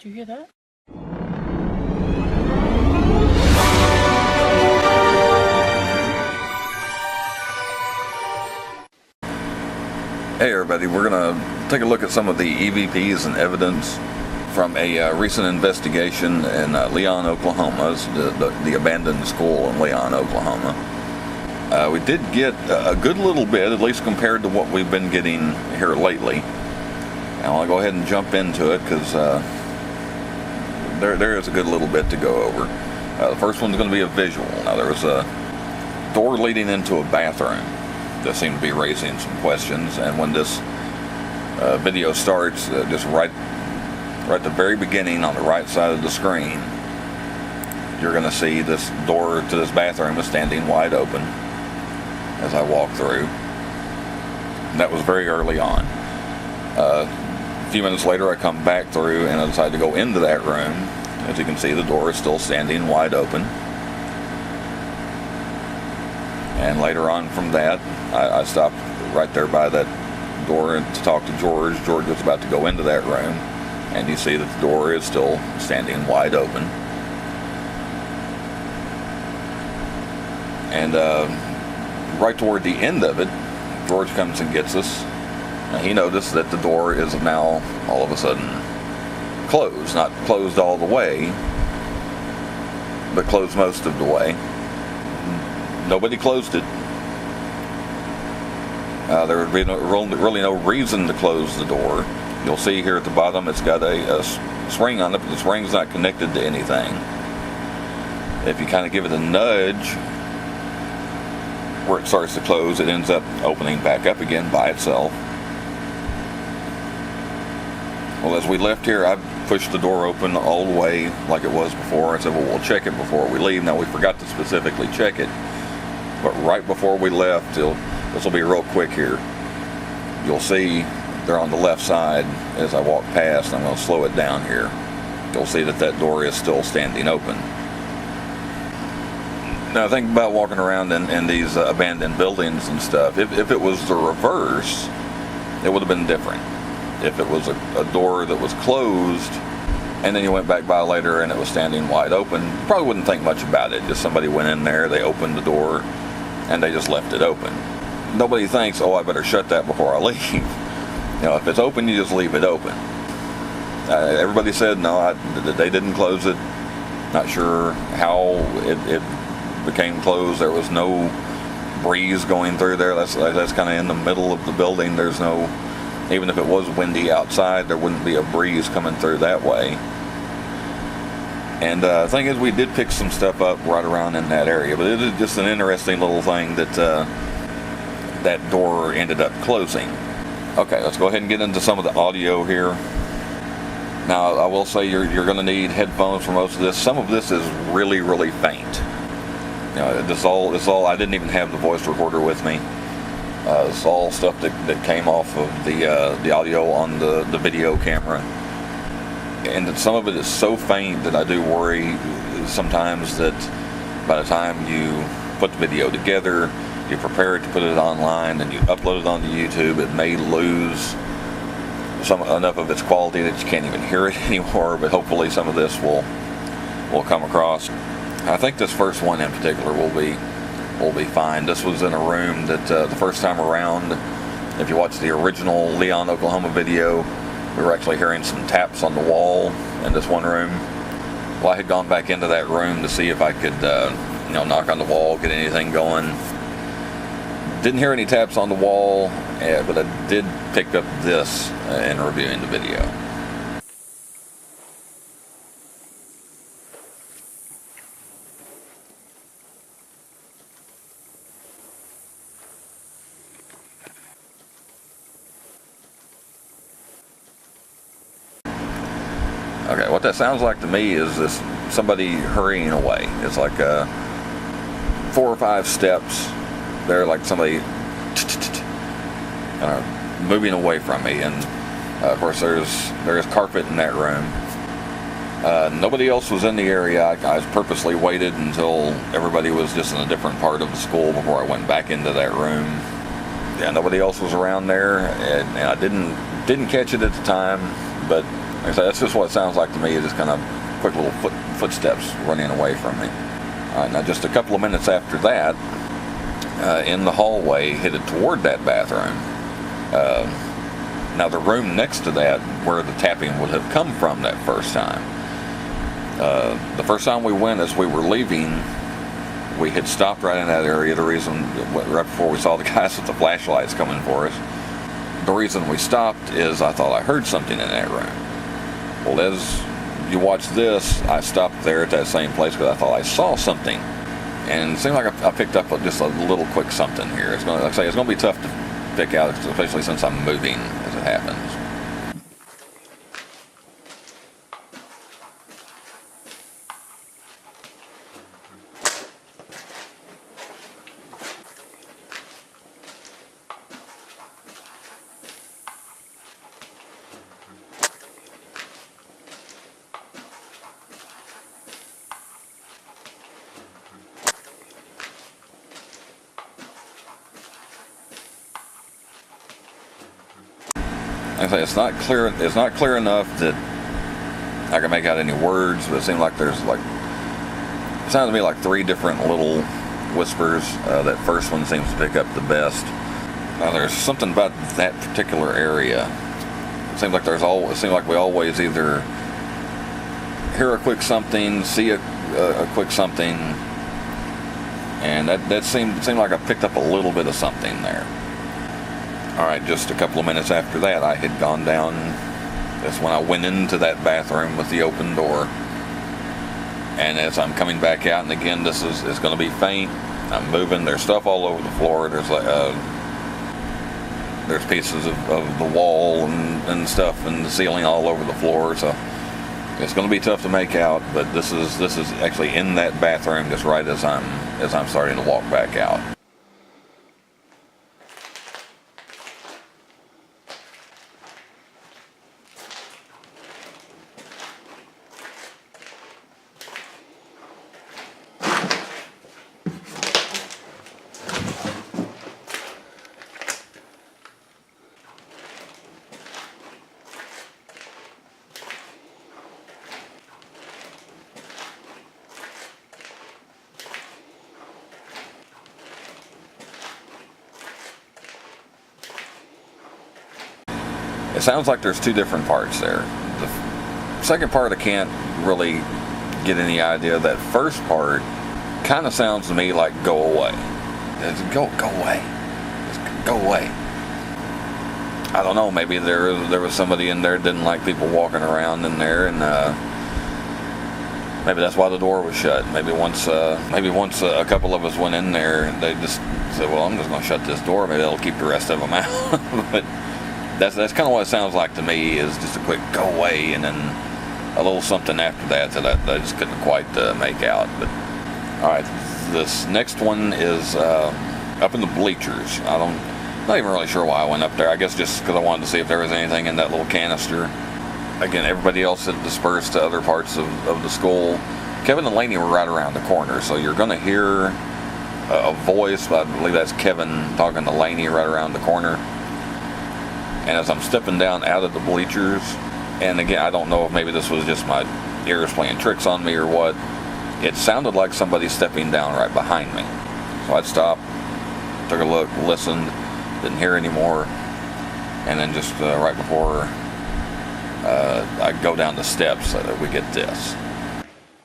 Do you hear that? Hey everybody, we're going to take a look at some of the EVPs and evidence from a recent investigation in Leon, Oklahoma. It's the abandoned school in Leon, Oklahoma. We did get a good little bit, at least compared to what we've been getting here lately. And I'll go ahead and jump into it because there is a good little bit to go over. The first one's going to be a visual. Now there was a door leading into a bathroom that seemed to be raising some questions, and when this video starts, just right at the very beginning on the right side of the screen, you're going to see this door to this bathroom is standing wide open as I walk through. And that was very early on. A few minutes later I come back through and I decide to go into that room. As you can see, the door is still standing wide open. And later on from that, I stopped right there by that door to talk to George. George was about to go into that room, and you see that the door is still standing wide open. And right toward the end of it, George comes and gets us. And he noticed that the door is now all of a sudden closed. Not closed all the way, but closed most of the way. Nobody closed it. There would be really no reason to close the door. You'll see here at the bottom it's got a spring on it, but the spring's not connected to anything. If you kind of give it a nudge where it starts to close, it ends up opening back up again by itself. Well, as we left here, I pushed the door open all the way like it was before. I said, well, we'll check it before we leave. Now, we forgot to specifically check it. But right before we left, this will be real quick here, you'll see they're on the left side as I walk past. I'm going to slow it down here. You'll see that that door is still standing open. Now think about walking around in these abandoned buildings and stuff. If it was the reverse, it would have been different. If it was a door that was closed and then you went back by later and it was standing wide open, you probably wouldn't think much about it. Just somebody went in there, they opened the door, and they just left it open. Nobody thinks, oh, I better shut that before I leave. You know, if it's open, you just leave it open. Everybody said, no, they didn't close it. Not sure how it became closed. There was no breeze going through there. That's kind of in the middle of the building. There's no, even if it was windy outside, there wouldn't be a breeze coming through that way. And the thing is, we did pick some stuff up right around in that area, but it is just an interesting little thing that that door ended up closing. Okay, let's go ahead and get into some of the audio here. Now, I will say you're going to need headphones for most of this. Some of this is really, really faint. You know, this all. I didn't even have the voice recorder with me. It's all stuff that came off of the audio on the video camera. And some of it is so faint that I do worry sometimes that by the time you put the video together, you prepare it to put it online, and you upload it onto YouTube, it may lose enough of its quality that you can't even hear it anymore. But hopefully some of this will come across. I think this first one in particular will be fine. This was in a room that the first time around, if you watch the original Leon, Oklahoma video, we were actually hearing some taps on the wall in this one room. Well, I had gone back into that room to see if I could, knock on the wall, get anything going. Didn't hear any taps on the wall, but I did pick up this in reviewing the video. Okay, what that sounds like to me is this somebody hurrying away. It's like 4 or 5 steps. They're like somebody moving away from me. And of course there's carpet in that room. Nobody else was in the area. I purposely waited until everybody was just in a different part of the school before I went back into that room. Yeah, nobody else was around there, and I didn't catch it at the time, but Like I said, that's just what it sounds like to me. It's just kind of quick little footsteps running away from me. All right, now just a couple of minutes after that, in the hallway headed toward that bathroom. Now the room next to that, where the tapping would have come from that first time. The first time we went, as we were leaving, we had stopped right in that area. The reason, right before we saw the guys with the flashlights coming for us, the reason we stopped is I thought I heard something in that room. Well, as you watch this, I stopped there at that same place because I thought I saw something, and it seemed like I picked up just a little quick something here. It's going, like I say, it's going to be tough to pick out, especially since I'm moving as it happens. Like I say, it's not clear. It's not clear enough that I can make out any words, but it seemed like there's like, it sounded to me like 3 different little whispers. That first one seems to pick up the best. Now there's something about that particular area. It seems like it seems like we always either hear a quick something, see a quick something, and that seemed like I picked up a little bit of something there. Alright, just a couple of minutes after that, I had gone down. That's when I went into that bathroom with the open door. And as I'm coming back out, and again, this is going to be faint. I'm moving. There's stuff all over the floor. There's pieces of the wall and stuff, and the ceiling all over the floor. So it's going to be tough to make out. But this is actually in that bathroom, just right as I'm starting to walk back out. It sounds like there's 2 different parts there. The second part I can't really get any idea. That first part kind of sounds to me like go away. It's go away. Just go away. I don't know, maybe there was somebody in there that didn't like people walking around in there, and maybe that's why the door was shut. Maybe once a couple of us went in there, they just said, well, I'm just going to shut this door. Maybe that'll keep the rest of them out. But that's kind of what it sounds like to me, is just a quick go away, and then a little something after that I just couldn't quite make out. But all right, this next one is up in the bleachers. I'm not even really sure why I went up there. I guess just because I wanted to see if there was anything in that little canister. Again, everybody else had dispersed to other parts of the school. Kevin and Lainey were right around the corner, so you're going to hear a voice. I believe that's Kevin talking to Lainey right around the corner. And as I'm stepping down out of the bleachers, and again, I don't know if maybe this was just my ears playing tricks on me or what, it sounded like somebody stepping down right behind me. So I'd stop, took a look, listened, didn't hear anymore, and then just right before I go down the steps, we get this.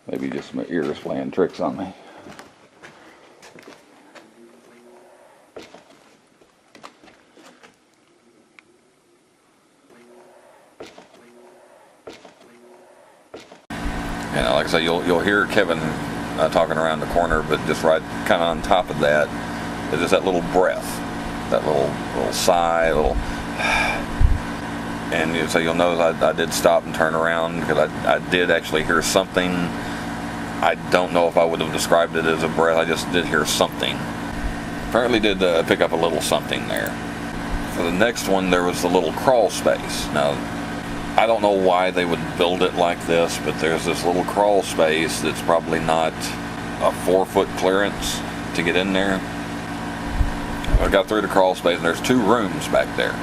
Maybe just my ears playing tricks on me. And like I say, you'll hear Kevin talking around the corner, but just right kind of on top of that is just that little breath, that little sigh, and so you'll notice I did stop and turn around because I did actually hear something. I don't know if I would have described it as a breath. I just did hear something. Apparently did pick up a little something there. For the next one, there was the little crawl space. Now, I don't know why they would build it like this, but there's this little crawl space that's probably not a 4-foot clearance to get in there. I got through the crawl space, and there's 2 rooms back there.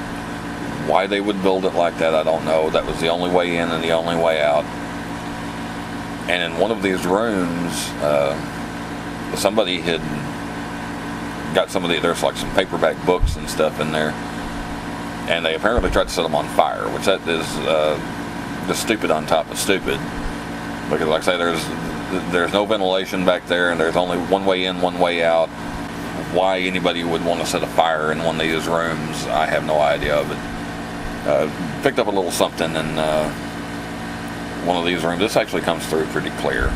Why they would build it like that, I don't know. That was the only way in and the only way out. And in one of these rooms, somebody had got there's like some paperback books and stuff in there, and they apparently tried to set them on fire, which that is just stupid on top of stupid. Because like I say, there's no ventilation back there, and there's only one way in, one way out. Why anybody would want to set a fire in one of these rooms, I have no idea. But picked up a little something in one of these rooms. This actually comes through pretty clear.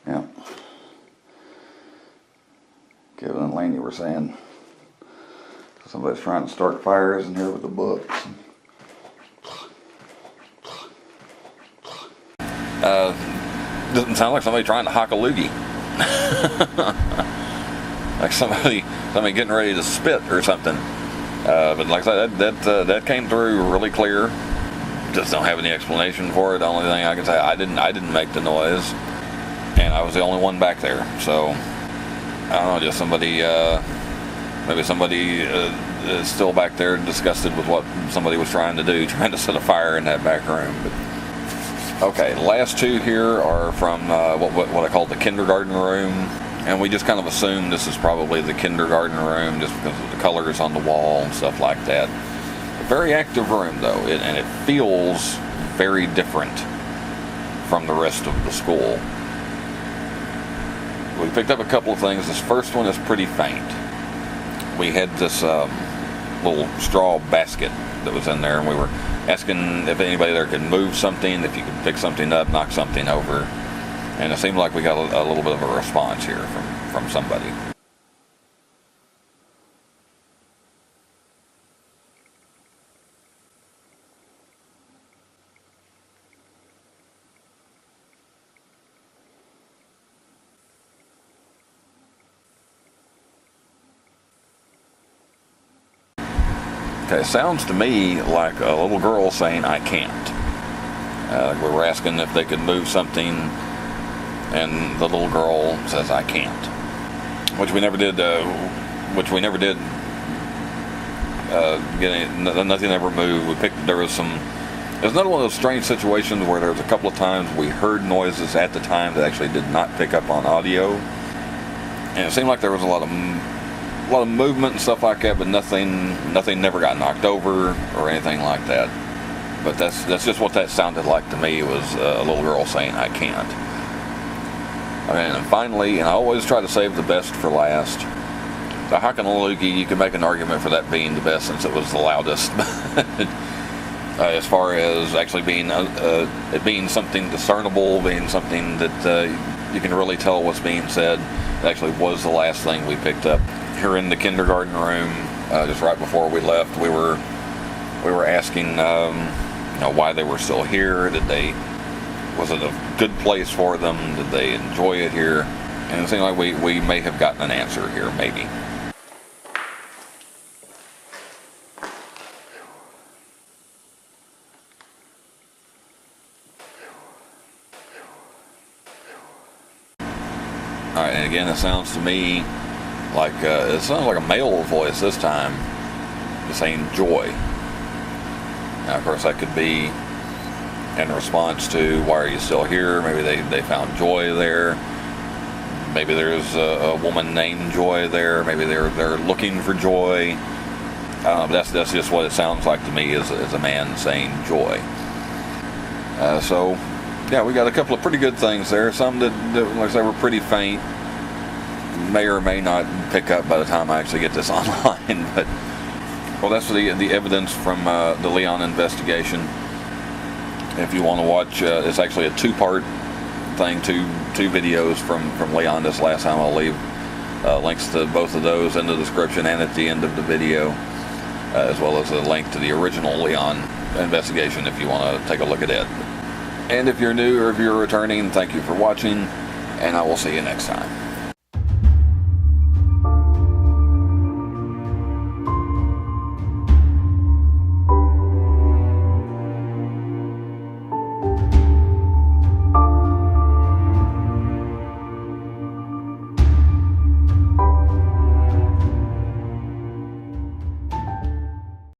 Yeah. Kevin and Laney were saying somebody's trying to start fires in here with the books. Doesn't sound like somebody trying to hock a loogie. Like somebody getting ready to spit or something. But like I said, that came through really clear. Just don't have any explanation for it. The only thing I can say, I didn't make the noise, and I was the only one back there. So I don't know, just somebody, maybe somebody is still back there disgusted with what somebody was trying to do, trying to set a fire in that back room. But, okay, the last two here are from what I call the kindergarten room, and we just kind of assume this is probably the kindergarten room just because of the colors on the wall and stuff like that. A very active room though, and it feels very different from the rest of the school. We picked up a couple of things. This first one is pretty faint. We had this little straw basket that was in there, and we were asking if anybody there could move something, if you could pick something up, knock something over, and it seemed like we got a little bit of a response here from somebody. Okay, it sounds to me like a little girl saying, "I can't." We were asking if they could move something, and the little girl says, "I can't," which we never did. Nothing ever moved. There was another one of those strange situations where there was a couple of times we heard noises at the time that actually did not pick up on audio, and it seemed like there was a lot of movement and stuff like that, but nothing never got knocked over or anything like that. But that's just what that sounded like to me, was a little girl saying, "I can't." And finally, and I always try to save the best for last, the hocking a loogie, you can make an argument for that being the best since it was the loudest. As far as actually being it being something discernible, being something that you can really tell what's being said, it actually was the last thing we picked up. Here in the kindergarten room, just right before we left, we were asking why they were still here. Was it a good place for them? Did they enjoy it here? And it seemed like we may have gotten an answer here, maybe. Alright, and again, it sounds to me like it sounds like a male voice this time, saying joy. Now, of course, that could be in response to, "Why are you still here?" Maybe they found joy there. Maybe there's a woman named Joy there. Maybe they're looking for joy. That's just what it sounds like to me, is a man saying joy. So yeah, we got a couple of pretty good things there. Some that like I say, were pretty faint. May or may not pick up by the time I actually get this online. But well, that's the evidence from the Leon investigation. If you want to watch, it's actually a two-part thing, two videos from Leon this last time. I'll leave links to both of those in the description and at the end of the video, as well as a link to the original Leon investigation if you want to take a look at it. And if you're new or if you're returning, thank you for watching, and I will see you next time.